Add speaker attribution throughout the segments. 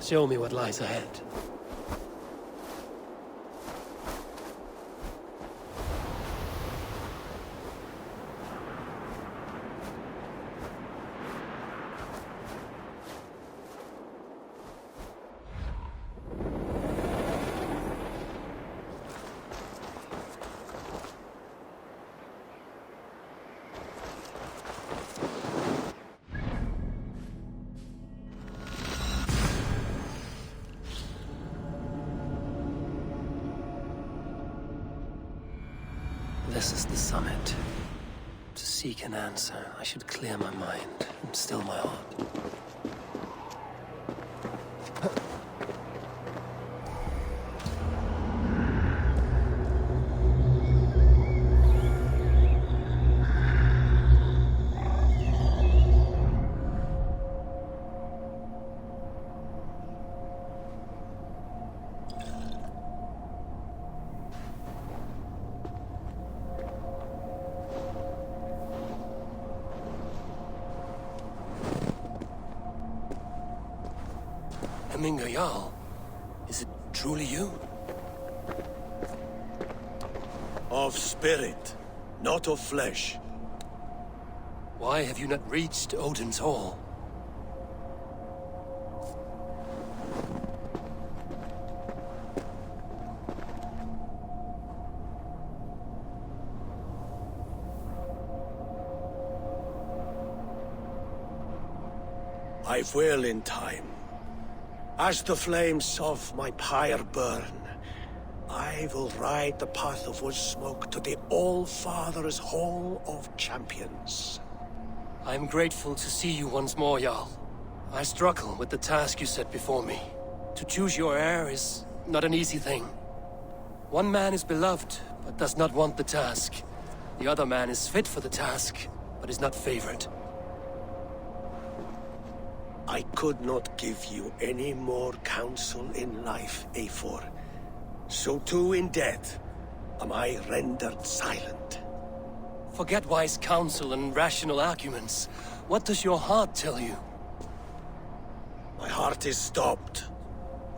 Speaker 1: Show me what lies ahead. This is the summit. To seek an answer, I should clear my mind and still my heart. Jarl, is it truly you?
Speaker 2: Of spirit, not of flesh.
Speaker 1: Why have you not reached Odin's Hall?
Speaker 2: I will in time. As the flames of my pyre burn, I will ride the path of wood smoke to the All-Father's Hall of Champions.
Speaker 1: I am grateful to see you once more, Jarl. I struggle with the task you set before me. To choose your heir is not an easy thing. One man is beloved, but does not want the task. The other man is fit for the task, but is not favored.
Speaker 2: I could not give you any more counsel in life, Eivor. So too in death am I rendered silent.
Speaker 1: Forget wise counsel and rational arguments. What does your heart tell you?
Speaker 2: My heart is stopped.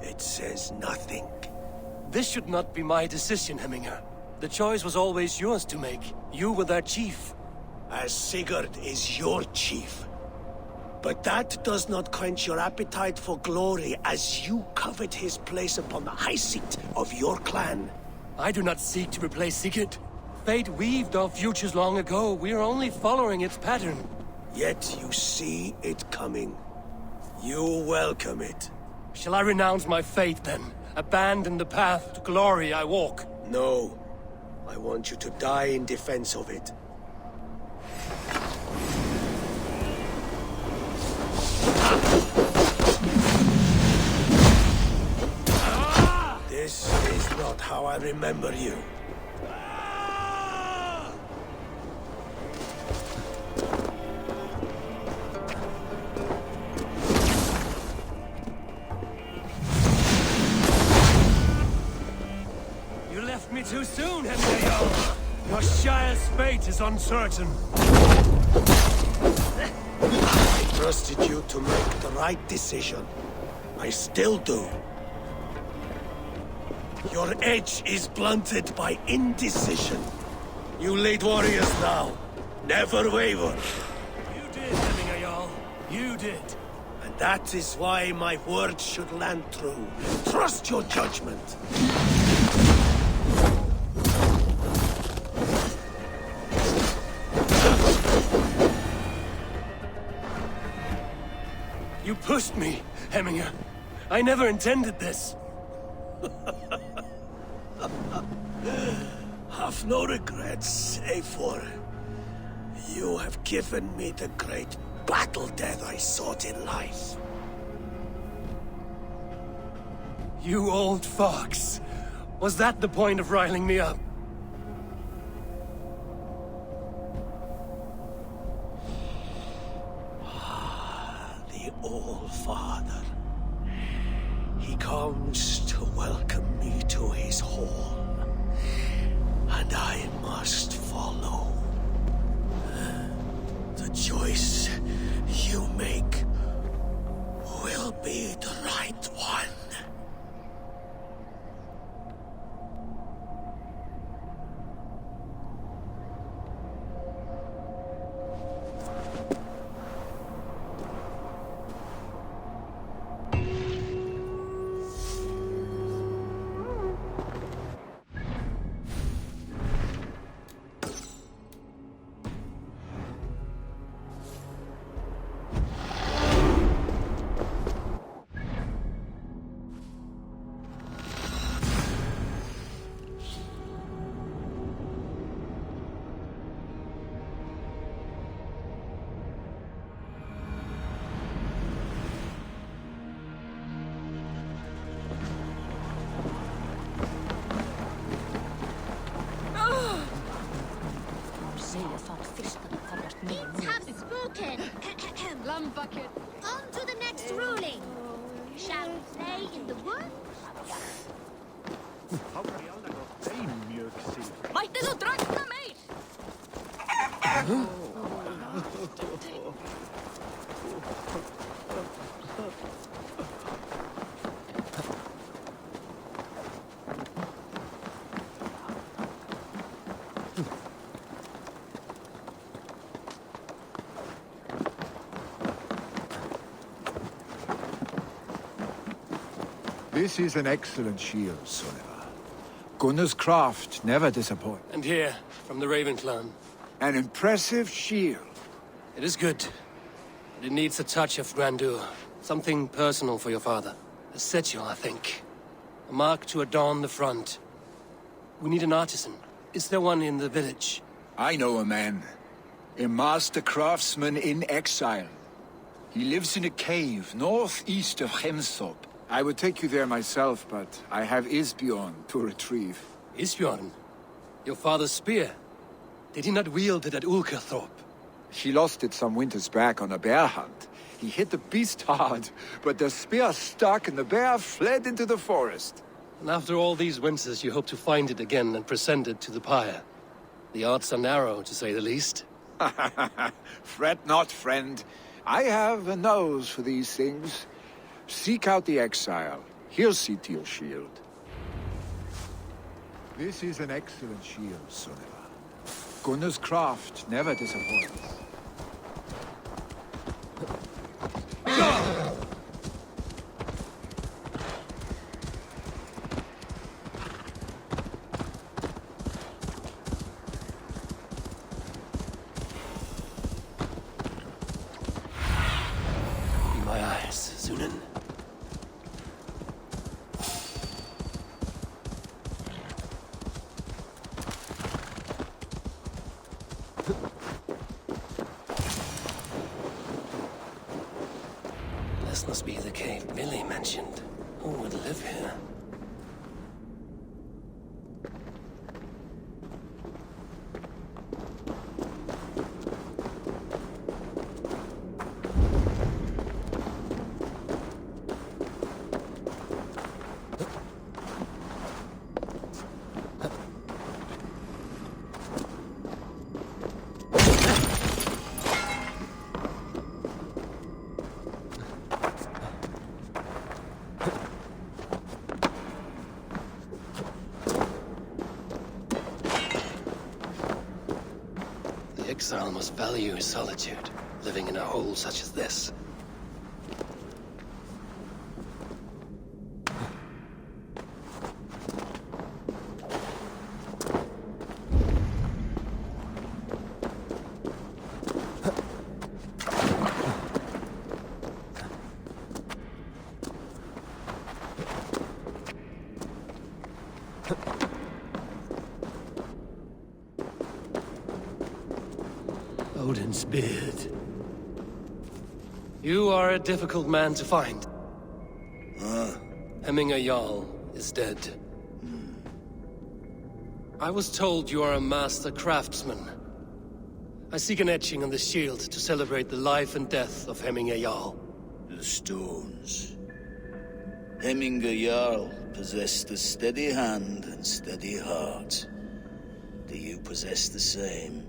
Speaker 2: It says nothing.
Speaker 1: This should not be my decision, Hemminger. The choice was always yours to make. You were their chief.
Speaker 2: As Sigurd is your chief. But that does not quench your appetite for glory as you covet his place upon the high seat of your clan.
Speaker 1: I do not seek to replace Sigurd. Fate weaved our futures long ago. We are only following its pattern.
Speaker 2: Yet you see it coming. You welcome it.
Speaker 1: Shall I renounce my faith then? Abandon the path to glory I walk?
Speaker 2: No. I want you to die in defense of it. This is not how I remember you.
Speaker 1: You left me too soon, Henry. Your Shire's fate is uncertain.
Speaker 2: I trusted you to make the right decision. I still do. Your edge is blunted by indecision. You lead warriors now. Never waver.
Speaker 1: You did, Hemminger Jarl. You did.
Speaker 2: And that is why my words should land true. Trust your judgment.
Speaker 1: You pushed me, Hemminger. I never intended this.
Speaker 2: Have no regrets, Eivor. You have given me the great battle death I sought in life.
Speaker 1: You old fox. Was that the point of riling me up?
Speaker 2: The All-Father. He comes to welcome me to his hall. And I must follow. The choice you make will be the right one.
Speaker 3: bucket.
Speaker 4: On to the next ruling. Shall we play in the wood?
Speaker 3: Mætti þú drakna meir?
Speaker 5: This is an excellent shield, Soneva. Gunnar's craft never disappoints.
Speaker 1: And here, from the Raven clan.
Speaker 5: An impressive shield.
Speaker 1: It is good, but it needs a touch of grandeur. Something personal for your father. A sigil, I think. A mark to adorn the front. We need an artisan. Is there one in the village?
Speaker 5: I know a man. A master craftsman in exile. He lives in a cave northeast of Hemthorpe. I would take you there myself, but I have Isbjorn to retrieve.
Speaker 1: Isbjorn? Your father's spear? Did he not wield it at Ulkerthorpe?
Speaker 5: He lost it some winters back on a bear hunt. He hit the beast hard, but the spear stuck and the bear fled into the forest.
Speaker 1: And after all these winters, you hope to find it again and present it to the pyre. The odds are narrow, to say the least.
Speaker 5: Fret not, friend. I have a nose for these things. Seek out the exile. He'll see to your shield. This is an excellent shield, Soneva. Gunnar's craft never disappoints.
Speaker 1: Be my eyes, Sunan. This must be the cave Billy mentioned. Who would live here? The exile must value his solitude, living in a hole such as this. Odin's beard. You are a difficult man to find. Hemminger Jarl is dead. I was told you are a master craftsman. I seek an etching on the shield to celebrate the life and death of Hemminger Jarl.
Speaker 6: The stones. Hemminger Jarl possessed a steady hand and steady heart. Do you possess the same?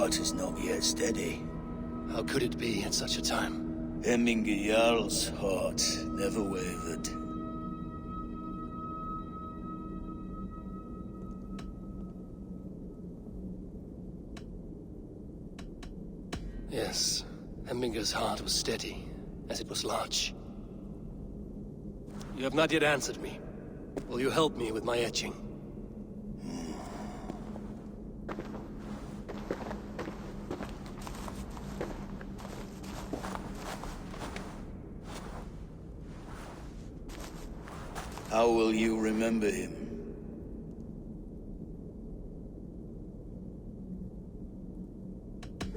Speaker 6: Is not yet steady.
Speaker 1: How could it be at such a time?
Speaker 6: Hemminger Jarl's heart never wavered.
Speaker 1: Yes. Yes, Hemminger's heart was steady, as it was large. You have not yet answered me. Will you help me with my etching?
Speaker 6: How will you remember him?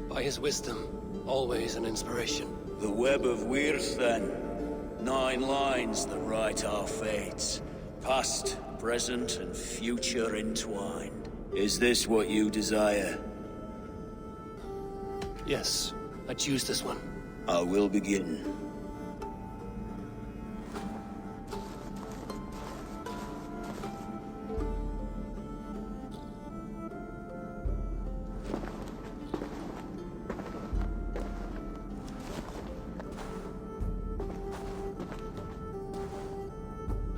Speaker 1: By his wisdom, always an inspiration.
Speaker 6: The web of Wirth, then. 9 lines that write our fates. Past, present, and future entwined. Is this what you desire?
Speaker 1: Yes, I choose this one.
Speaker 6: I will begin.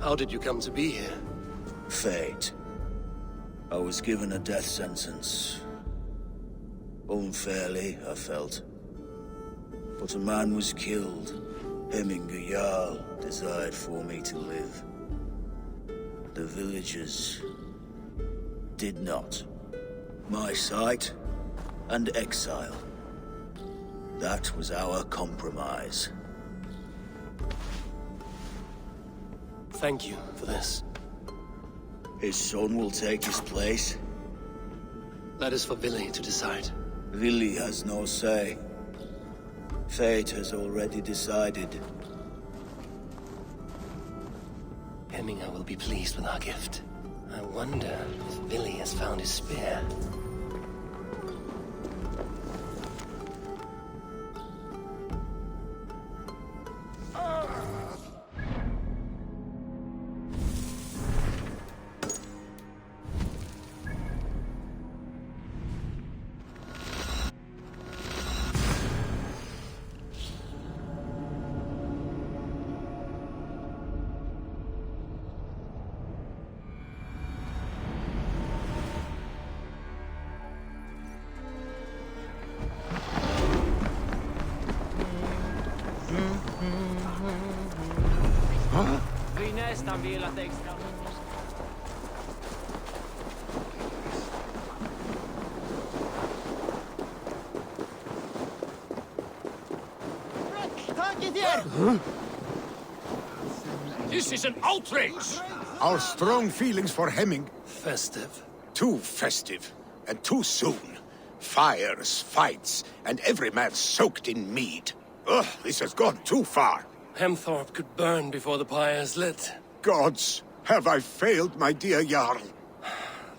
Speaker 1: How did you come to be here?
Speaker 6: Fate. I was given a death sentence. Unfairly, I felt. But a man was killed. Hemminger Jarl desired for me to live. The villagers did not. My sight and exile. That was our compromise.
Speaker 1: Thank you for this.
Speaker 6: His son will take his place.
Speaker 1: That is for Billy to decide.
Speaker 6: Vili has no say. Fate has already decided.
Speaker 1: Hemminger will be pleased with our gift. I wonder if Billy has found his spear.
Speaker 7: Vi är nästan velat extra.
Speaker 2: This is an outrage! Our strong feelings for Hemming.
Speaker 1: Festive.
Speaker 2: Too festive, and too soon. Fires, fights, and every man soaked in mead. Ugh, this has gone too far.
Speaker 1: Hemthorpe could burn before the pyre is lit.
Speaker 2: Gods, have I failed my dear Jarl?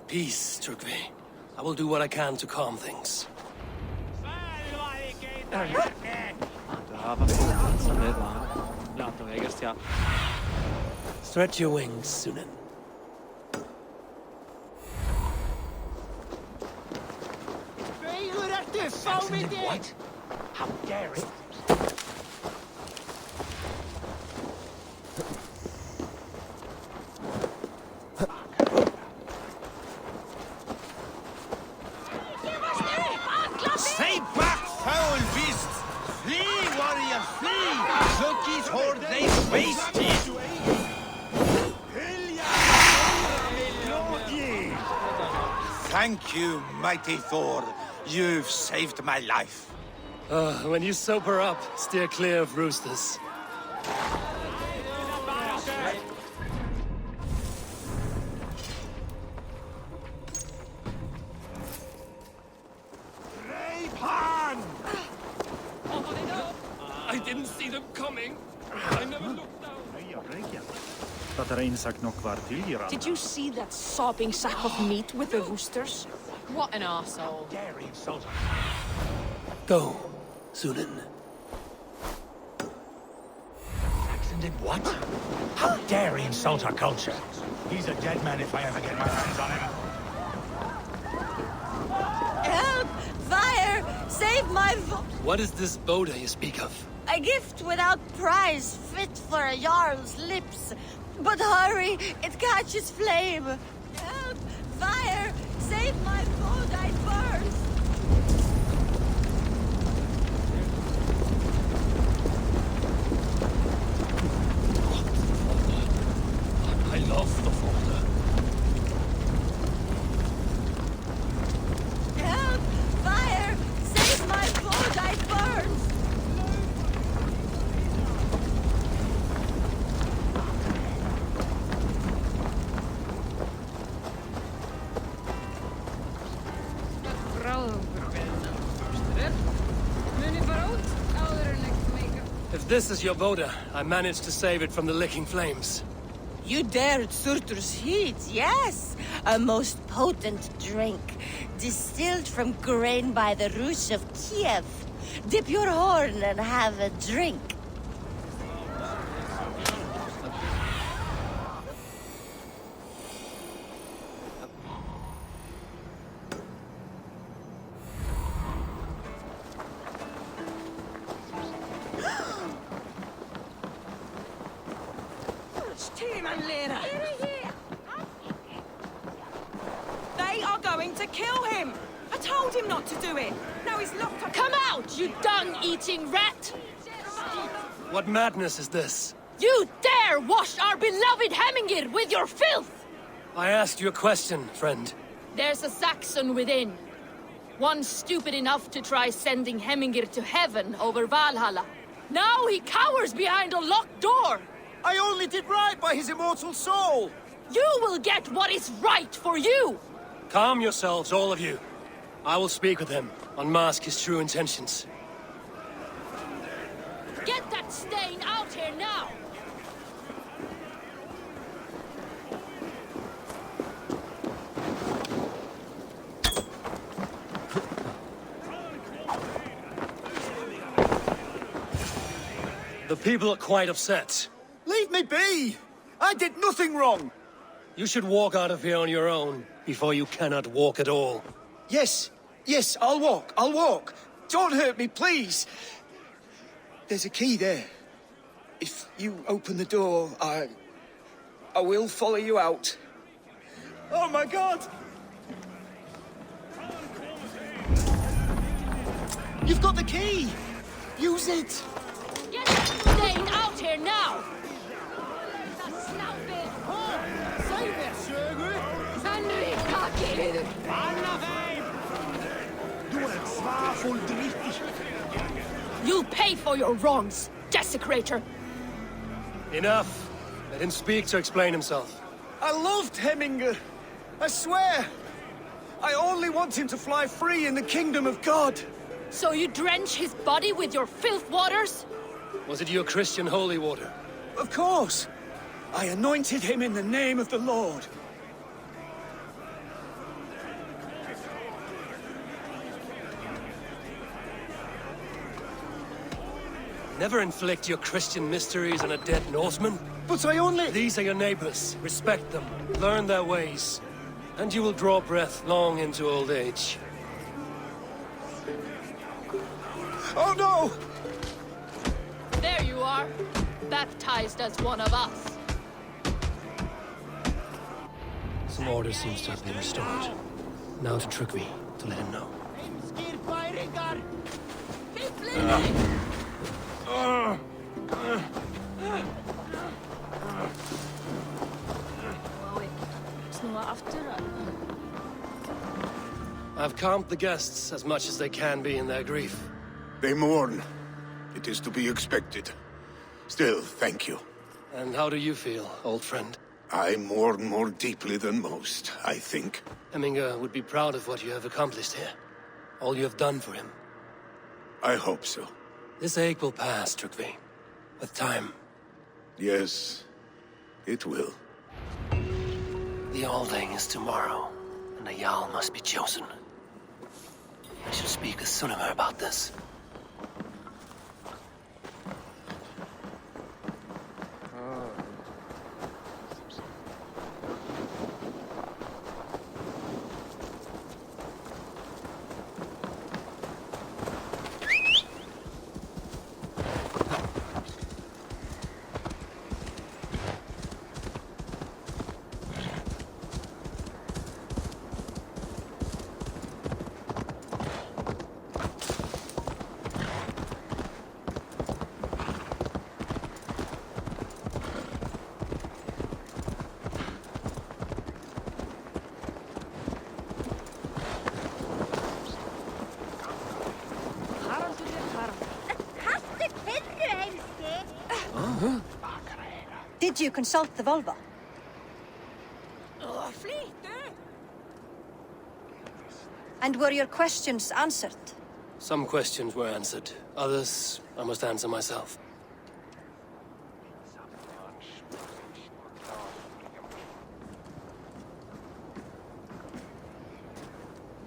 Speaker 1: Peace, Trygve. I will do what I can to calm things. Stretch your wings, Sunan.
Speaker 2: What? How dare it?
Speaker 8: Stay back, foul beasts! Flee, warrior, flee! Loki's horde lays waste to you! Thank you, mighty Thor. You've saved my life.
Speaker 1: When you sober up, steer clear of roosters. I didn't see them coming. I never looked down.
Speaker 3: Did you see that sopping sack of meat with the roosters? What an arsehole.
Speaker 1: Go, Sunan.
Speaker 2: Saxon did what? How dare he insult our culture? He's a dead man if I ever get my hands on him.
Speaker 4: Help! Fire! Save my
Speaker 1: What is this Boda you speak of?
Speaker 4: A gift without price, fit for a Jarl's lips. But hurry, it catches flame. Help! Fire! Save my food, I burst!
Speaker 1: If this is your Voda, I managed to save it from the licking flames.
Speaker 4: You dared Surtur's heat, yes. A most potent drink, distilled from grain by the Rus of Kiev. Dip your horn and have a drink.
Speaker 3: They are going to kill him! I told him not to do it! Now he's locked up.
Speaker 9: Come out, you dung-eating rat!
Speaker 1: What madness is this?
Speaker 9: You dare wash our beloved Hemingir with your filth!
Speaker 1: I asked you a question, friend.
Speaker 9: There's a Saxon within. One stupid enough to try sending Hemingir to heaven over Valhalla. Now he cowers behind a locked door!
Speaker 8: I only did right by his immortal soul!
Speaker 9: You will get what is right for you!
Speaker 1: Calm yourselves, all of you. I will speak with him, unmask his true intentions.
Speaker 9: Get that stain out here now!
Speaker 1: The people are quite upset.
Speaker 8: Leave me be! I did nothing wrong!
Speaker 1: You should walk out of here on your own, before you cannot walk at all.
Speaker 8: Yes, I'll walk. Don't hurt me, please. There's a key there. If you open the door, I will follow you out. Oh my God! You've got the key! Use it!
Speaker 9: Get that stain out here now! You'll pay for your wrongs, desecrator!
Speaker 1: Enough. Let him speak to explain himself.
Speaker 8: I loved Hemingr. I swear. I only want him to fly free in the kingdom of God.
Speaker 9: So you drench his body with your filth waters?
Speaker 1: Was it your Christian holy water?
Speaker 8: Of course. I anointed him in the name of the Lord.
Speaker 1: Never inflict your Christian mysteries on a dead Norseman.
Speaker 8: But I only...
Speaker 1: These are your neighbors. Respect them. Learn their ways. And you will draw breath long into old age.
Speaker 8: Oh no!
Speaker 9: There you are, baptized as one of us.
Speaker 1: Some order seems to have been restored. Now to trick me, to let him know.
Speaker 9: Keep bleeding!
Speaker 1: I've calmed the guests as much as they can be in their grief.
Speaker 2: They mourn. It is to be expected. Still, thank you.
Speaker 1: And how do you feel, old friend?
Speaker 2: I mourn more deeply than most, I think.
Speaker 1: Hemingr would be proud of what you have accomplished here. All you have done for him.
Speaker 2: I hope so.
Speaker 1: This ache will pass, Trygve. With time.
Speaker 2: Yes, it will.
Speaker 1: The Alding is tomorrow, and a Jarl must be chosen. I should speak with Sunnema about this.
Speaker 10: Did you consult the Volva? And were your questions answered?
Speaker 1: Some questions were answered. Others, I must answer myself.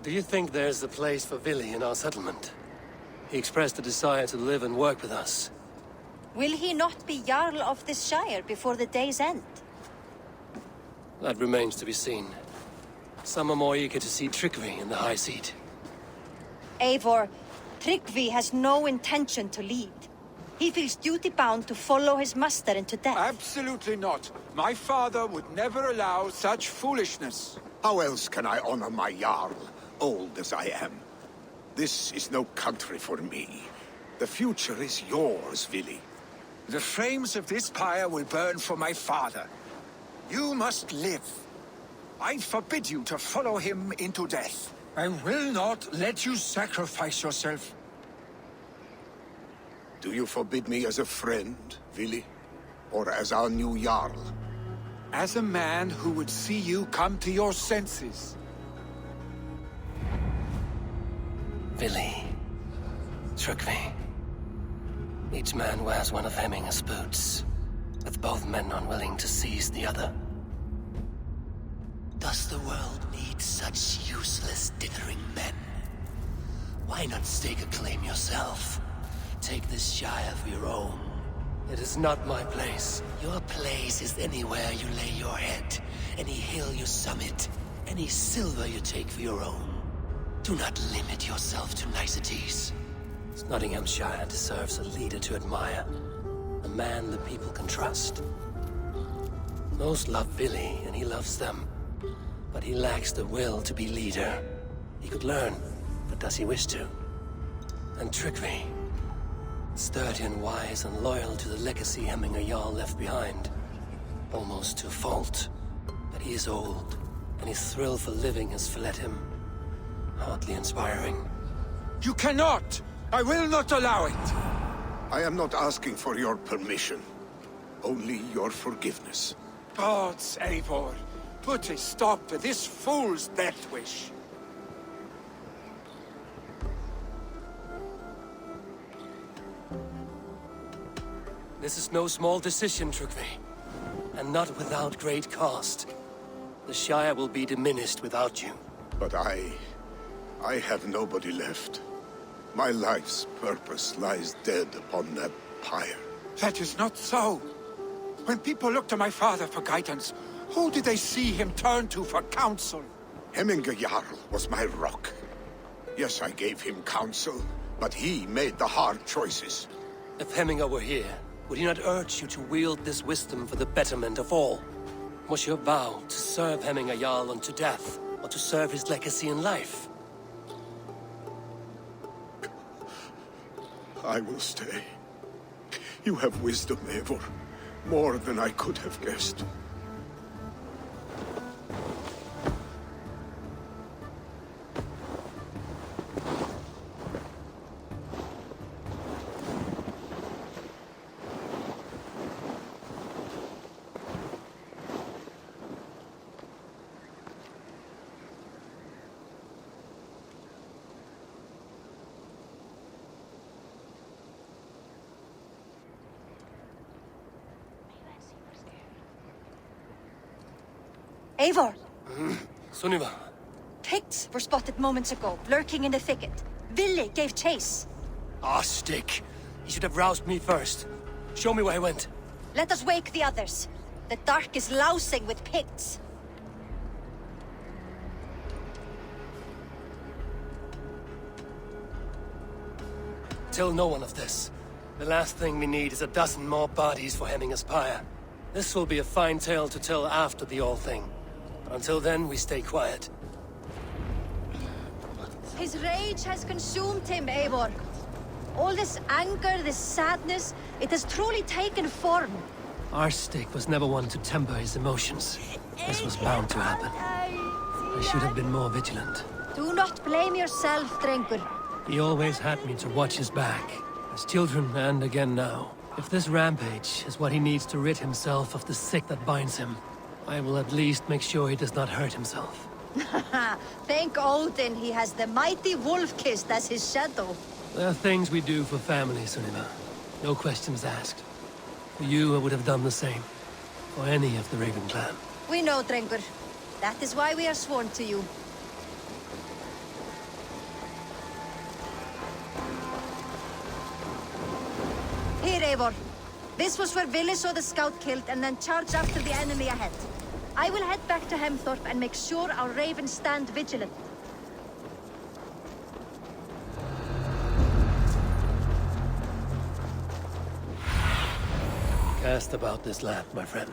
Speaker 1: Do you think there's a place for Vili in our settlement? He expressed a desire to live and work with us.
Speaker 10: Will he not be Jarl of this shire before the day's end?
Speaker 1: That remains to be seen. Some are more eager to see Tryggvi in the high seat.
Speaker 10: Eivor, Tryggvi has no intention to lead. He feels duty-bound to follow his master into death.
Speaker 5: Absolutely not. My father would never allow such foolishness.
Speaker 2: How else can I honor my Jarl, old as I am? This is no country for me. The future is yours, Vili.
Speaker 5: The flames of this pyre will burn for my father. You must live. I forbid you to follow him into death. I will not let you sacrifice yourself.
Speaker 2: Do you forbid me as a friend, Vili? Or as our new Jarl?
Speaker 5: As a man who would see you come to your senses.
Speaker 1: Vili. Tryggvi. Each man wears one of Hemminger's boots, with both men unwilling to seize the other.
Speaker 11: Does the world need such useless, dithering men? Why not stake a claim yourself? Take this shire for your own.
Speaker 1: It is not my place.
Speaker 11: Your place is anywhere you lay your head, any hill you summit, any silver you take for your own. Do not limit yourself to niceties.
Speaker 1: Nottinghamshire deserves a leader to admire. A man the people can trust. Most love Vili, and he loves them. But he lacks the will to be leader. He could learn, but does he wish to? And Tryggvi. Sturdy and wise and loyal to the legacy Hemminger Jarl left behind. Almost to a fault. But he is old, and his thrill for living has fled him. Hardly inspiring.
Speaker 5: You cannot! I will not allow it!
Speaker 2: I am not asking for your permission. Only your forgiveness.
Speaker 5: Gods, Eivor, put a stop to this fool's death wish.
Speaker 1: This is no small decision, Tryggvi. And not without great cost. The Shire will be diminished without you.
Speaker 2: But I have nobody left. My life's purpose lies dead upon that pyre.
Speaker 5: That is not so. When people look to my father for guidance, who did they see him turn to for counsel?
Speaker 2: Hemminger Jarl was my rock. Yes, I gave him counsel, but he made the hard choices.
Speaker 1: If Hemminger were here, would he not urge you to wield this wisdom for the betterment of all? Was your vow to serve Hemminger Jarl unto death, or to serve his legacy in life?
Speaker 2: I will stay. You have wisdom, Eivor. More than I could have guessed.
Speaker 10: Eivor!
Speaker 1: Sunniva.
Speaker 10: Picts were spotted moments ago, lurking in the thicket. Vili gave chase.
Speaker 1: Ah, stick. He should have roused me first. Show me where he went.
Speaker 10: Let us wake the others. The dark is lousing with Picts.
Speaker 1: Tell no one of this. The last thing we need is a dozen more bodies for Hemminger's pyre. This will be a fine tale to tell after the all thing. But until then, we stay quiet.
Speaker 10: His rage has consumed him, Eivor. All this anger, this sadness, it has truly taken form.
Speaker 1: Our stick was never one to temper his emotions. This was bound to happen. I should have been more vigilant.
Speaker 10: Do not blame yourself, Drengur.
Speaker 1: He always had me to watch his back. As children, and again now. If this rampage is what he needs to rid himself of the sick that binds him, I will at least make sure he does not hurt himself.
Speaker 10: Thank Odin he has the mighty Wolf-Kissed as his shadow.
Speaker 1: There are things we do for family, Sunniva. No questions asked. For you, I would have done the same. For any of the Raven clan.
Speaker 10: We know, Drengur. That is why we are sworn to you. Eivor. This was where Vili saw the scout killed and then charged after the enemy ahead. I will head back to Hemthorpe and make sure our ravens stand vigilant.
Speaker 1: Cast about this land, my friend.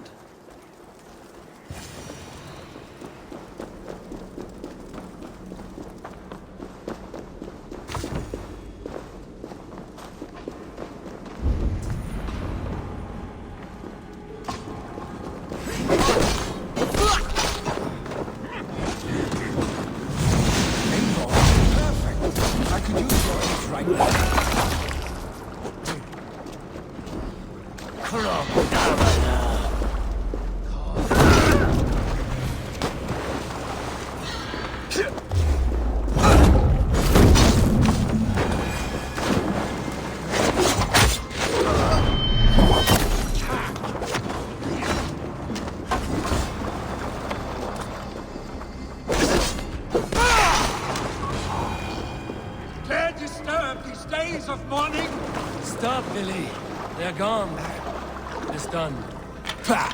Speaker 1: Stop, Billy. They're gone. It's done.
Speaker 5: Bah!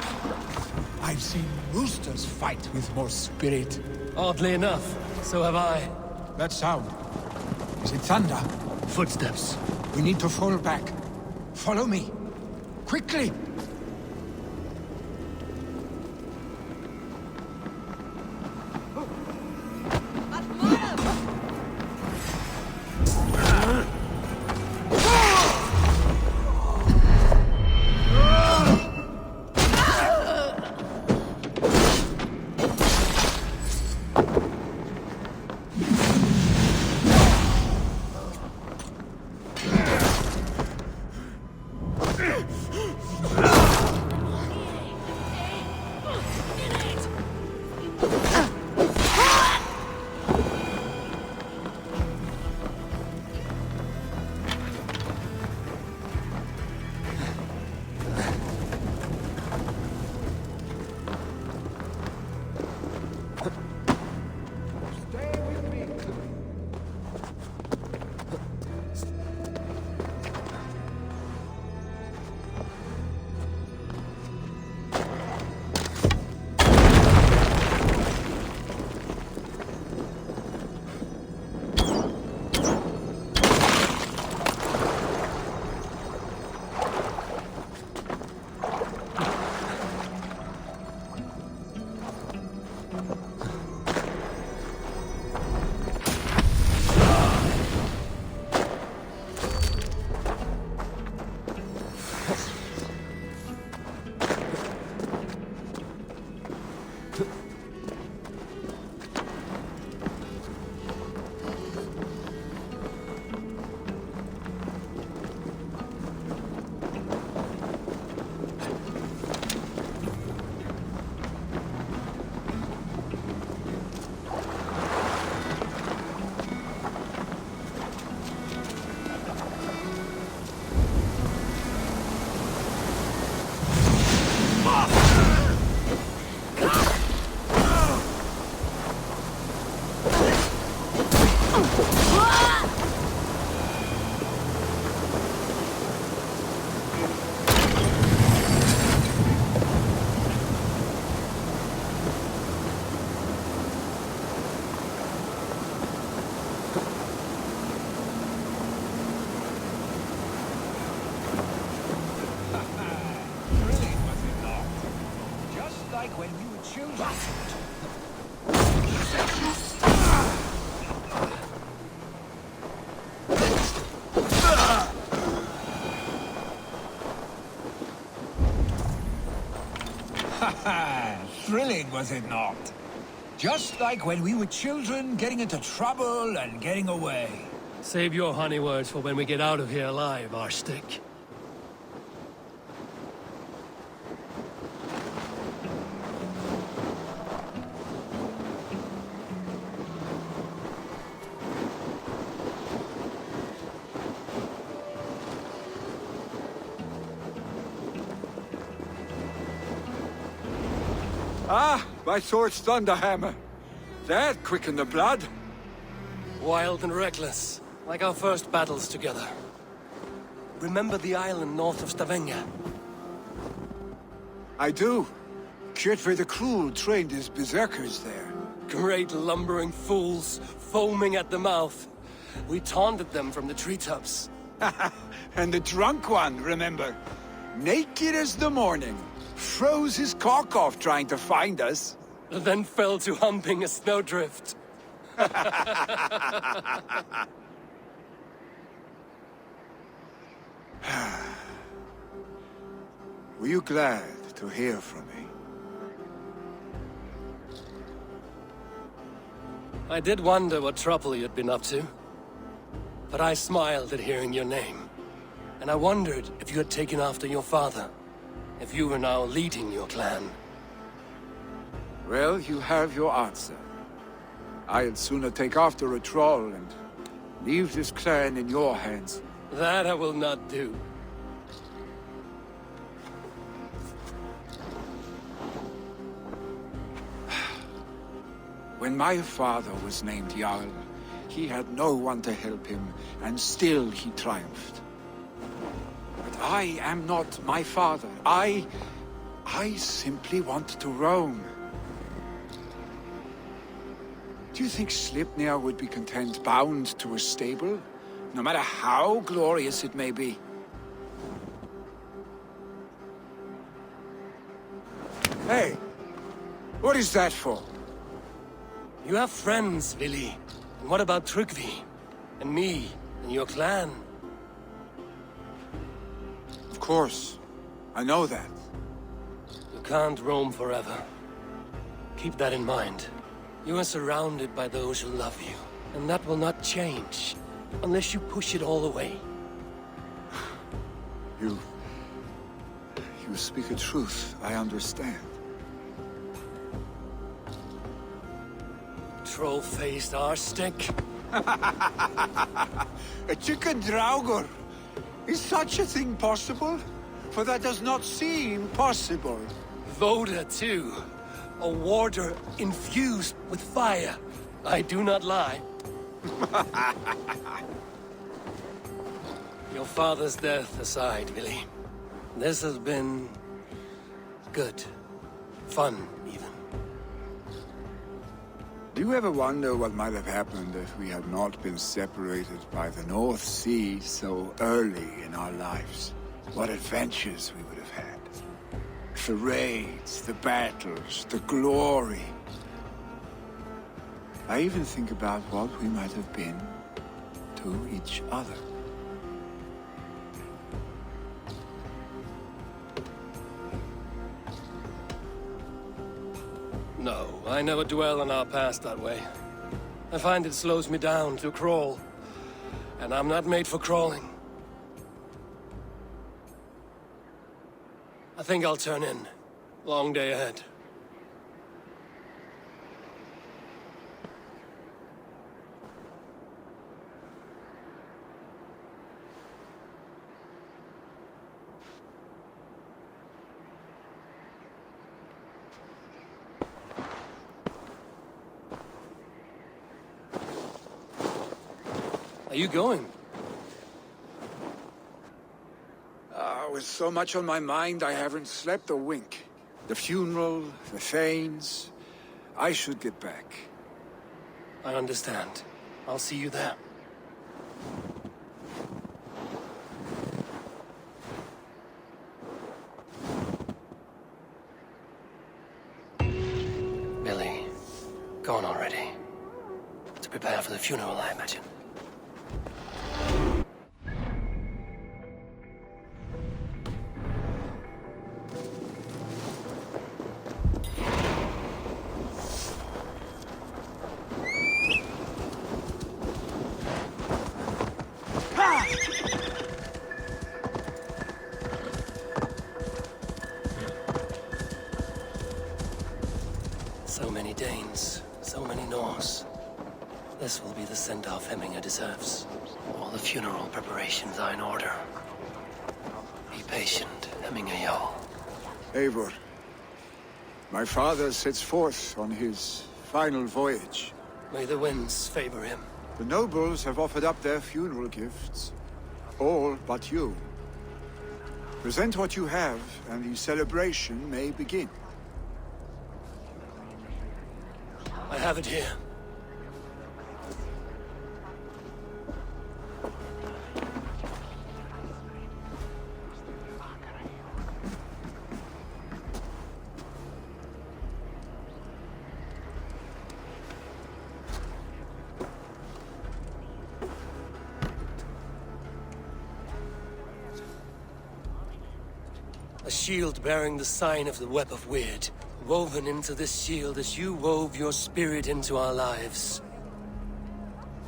Speaker 5: I've seen roosters fight with more spirit.
Speaker 1: Oddly enough, so have I.
Speaker 5: That sound. Is it thunder?
Speaker 1: Footsteps.
Speaker 5: We need to fall back. Follow me. Quickly! Thrilling, was it not? Just like when we were children, getting into trouble and getting away.
Speaker 1: Save your honey words for when we get out of here alive, Arstick.
Speaker 5: Ah, by Thor's thunderhammer. That quickened the blood.
Speaker 1: Wild and reckless, like our first battles together. remember the island north of Stavanger?
Speaker 5: I do. Kjotve the Cruel trained his berserkers there.
Speaker 1: Great lumbering fools, foaming at the mouth. We taunted them from the treetops.
Speaker 5: And the drunk one, remember? Naked as the morning. Froze his cock off trying to find us.
Speaker 1: And then fell to humping a snowdrift.
Speaker 5: Were you glad to hear from me?
Speaker 1: I did wonder what trouble you'd been up to. But I smiled at hearing your name. And I wondered if you had taken after your father. If you were now leading your clan.
Speaker 5: Well, you have your answer. I'd sooner take after a troll and leave this clan in your hands.
Speaker 1: That I will not do.
Speaker 5: When my father was named Jarl, he had no one to help him, and still he triumphed. But I am not my father. I simply want to roam. Do you think Sleipnir would be content bound to a stable? No matter how glorious it may be? Hey! What is that for?
Speaker 1: You have friends, Vili. And what about Tryggvi? And me? And your clan?
Speaker 5: Of course. I know that.
Speaker 1: You can't roam forever. Keep that in mind. You are surrounded by those who love you. And that will not change. Unless you push it all away.
Speaker 5: You speak a truth, I understand.
Speaker 1: Troll-faced arse-stick.
Speaker 5: A chicken draugr! Is such a thing possible? For that does not seem possible.
Speaker 1: Voda, too. A warder infused with fire. I do not lie. Your father's death aside, Vili. This has been... good. Fun, even.
Speaker 5: Do you ever wonder what might have happened if we had not been separated by the North Sea so early in our lives? What adventures we would have had. The raids, the battles, the glory. I even think about what we might have been to each other.
Speaker 1: No, I never dwell on our past that way. I find it slows me down to crawl. And I'm not made for crawling. I think I'll turn in. Long day ahead. Are you going?
Speaker 5: With so much on my mind, I haven't slept a wink. The funeral, the Thanes... I should get back.
Speaker 1: I understand. I'll see you there. Billy, gone already. To prepare for the funeral, I imagine. So many Danes, so many Norse. This will be the send-off Hemminger deserves. All the funeral preparations are in order. Be patient, Hemminger Jarl.
Speaker 5: Eivor, my father sets forth on his final voyage.
Speaker 1: May the winds favor him.
Speaker 5: The nobles have offered up their funeral gifts. All but you. Present what you have, and the celebration may begin.
Speaker 1: I have it here. A shield bearing the sign of the Web of Weird. Woven into this shield as you wove your spirit into our lives.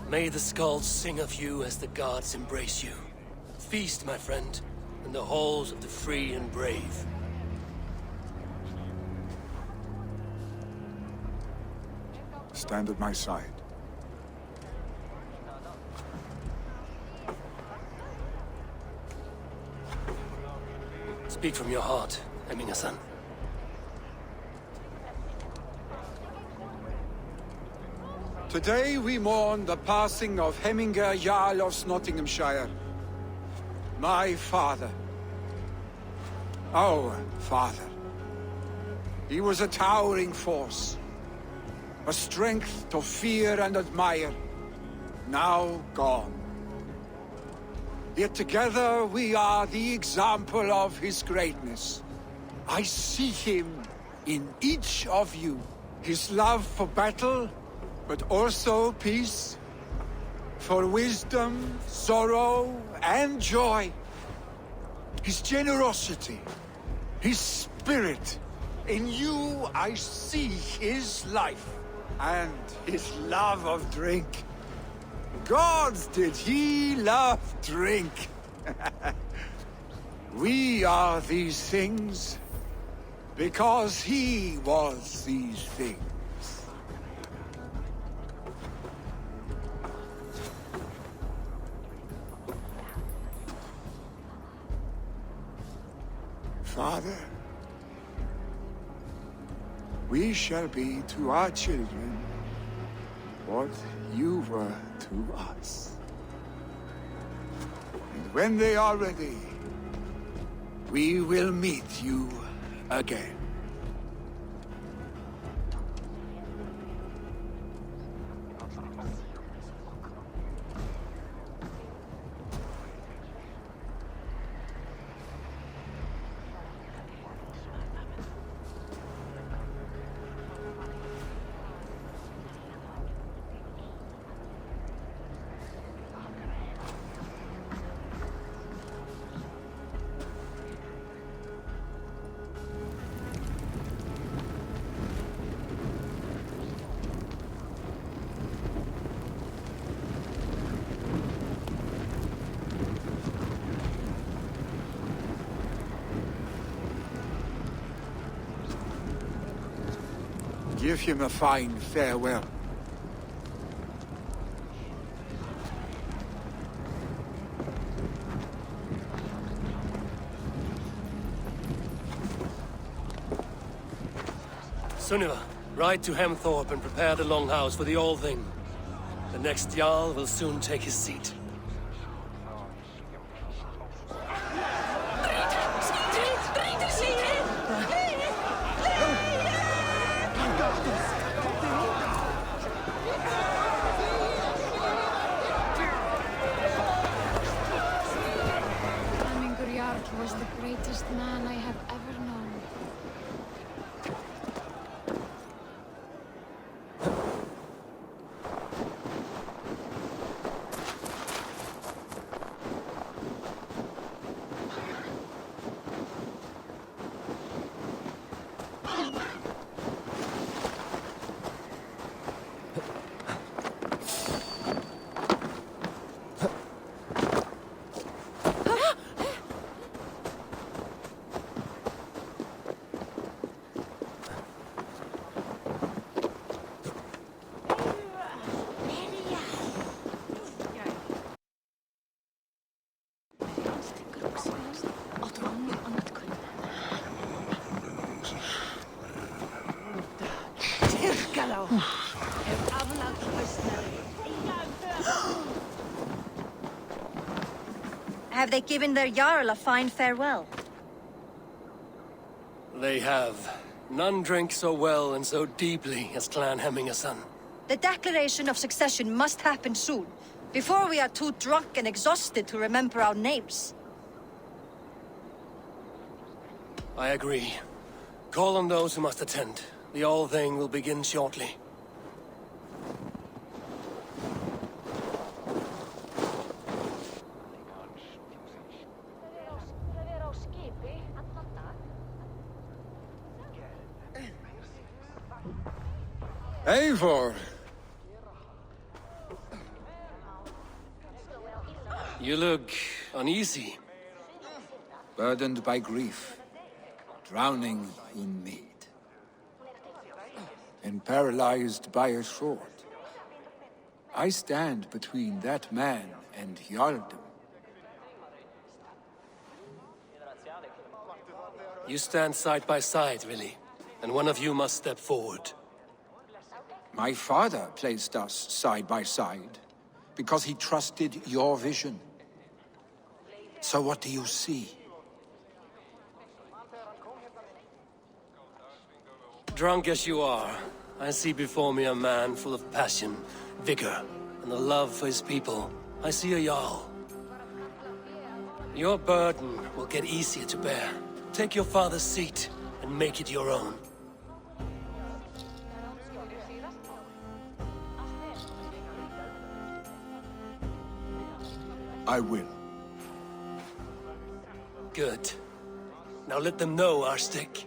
Speaker 1: May the skulls sing of you as the gods embrace you. Feast, my friend, in the halls of the free and brave.
Speaker 5: Stand at my side.
Speaker 1: Speak from your heart, Eminga-san.
Speaker 5: Today we mourn the passing of Hemminger Jarl of Nottinghamshire. My father. Our father. He was a towering force. A strength to fear and admire. Now gone. Yet together we are the example of his greatness. I see him in each of you. His love for battle, but also peace. For wisdom, sorrow, and joy. His generosity, his spirit. In you I see his life, and his love of drink. Gods, did he love drink! We are these things because he was these things. Father, we shall be to our children what you were to us. And when they are ready, we will meet you again. Give him a fine farewell.
Speaker 1: Sunniva, ride to Hemthorpe and prepare the Longhouse for the All Thing. The next Jarl will soon take his seat.
Speaker 3: Was the greatest man I have ever known.
Speaker 10: Have they given their Jarl a fine farewell?
Speaker 1: They have. None drink so well and so deeply as Clan Hemmingerson.
Speaker 10: The declaration of succession must happen soon, before we are too drunk and exhausted to remember our names.
Speaker 1: I agree. Call on those who must attend. The All Thing will begin shortly.
Speaker 5: Eivor!
Speaker 1: You look uneasy.
Speaker 5: Burdened by grief, drowning in mead, and paralyzed by a sword. I stand between that man and Jarldom.
Speaker 1: You stand side by side, Willi, and one of you must step forward.
Speaker 5: My father placed us side by side, because he trusted your vision. So what do you see?
Speaker 1: Drunk as you are, I see before me a man full of passion, vigor, and a love for his people. I see a Jarl. Your burden will get easier to bear. Take your father's seat and make it your own.
Speaker 5: I will.
Speaker 1: Good. Now let them know our stick.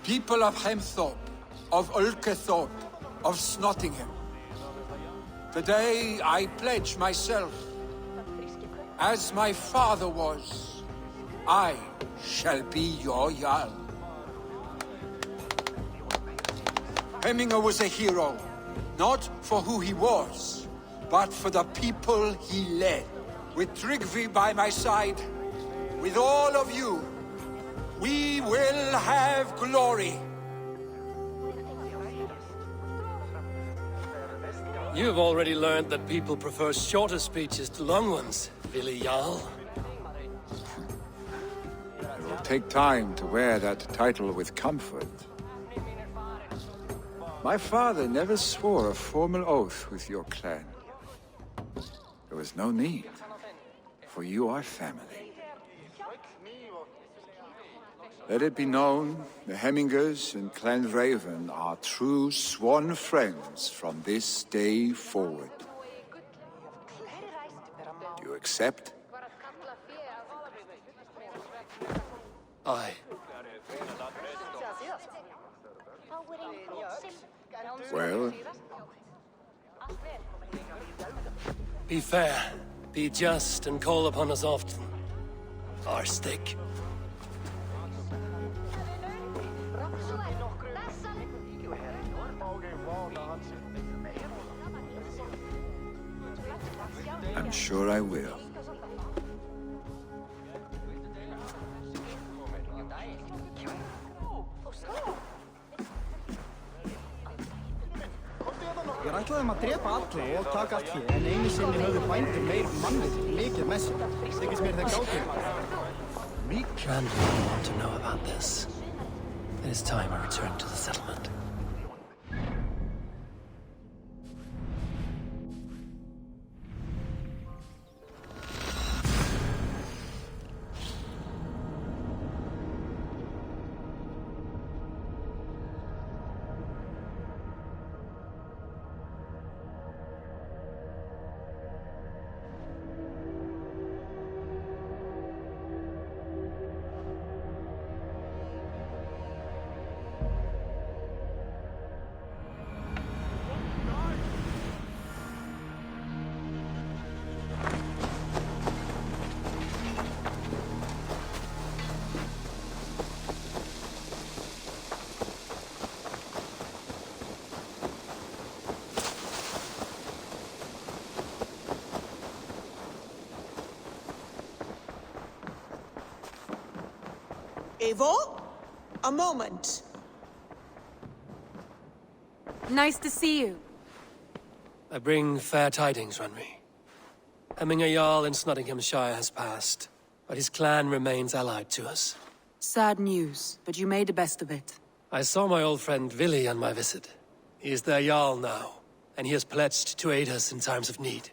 Speaker 5: People of Hemthorpe, of Ulkethorpe, of Snottingham. Today I pledge myself, as my father was, I shall be your Jarl. Hemminger was a hero, not for who he was, but for the people he led. With Tryggvi by my side, with all of you, we will have glory.
Speaker 1: You've already learned that people prefer shorter speeches to long ones, Willi Jarl.
Speaker 5: It will take time to wear that title with comfort. My father never swore a formal oath with your clan. There was no need, for you are family. Let it be known, the Hemmingers and Clan Raven are true sworn friends from this day forward. Do you accept?
Speaker 1: Aye.
Speaker 5: Well,
Speaker 1: Be fair, be just, and call upon us often. Our stick.
Speaker 5: I'm sure I will.
Speaker 12: Ég ætlaði að drepa alla og taka allt hér, en einu sinni höfðu bændur meir mannið mikið með sér. Þykist mér þeir gátu.
Speaker 11: Clan really want to know about this. It is time I return to the settlement.
Speaker 13: Eivor? A moment.
Speaker 3: Nice to see you.
Speaker 1: I bring fair tidings, Runry. Hemminger Jarl in Nottinghamshire has passed, but his clan remains allied to us.
Speaker 3: Sad news, but you made the best of it.
Speaker 1: I saw my old friend Vili on my visit. He is their Jarl now, and he has pledged to aid us in times of need.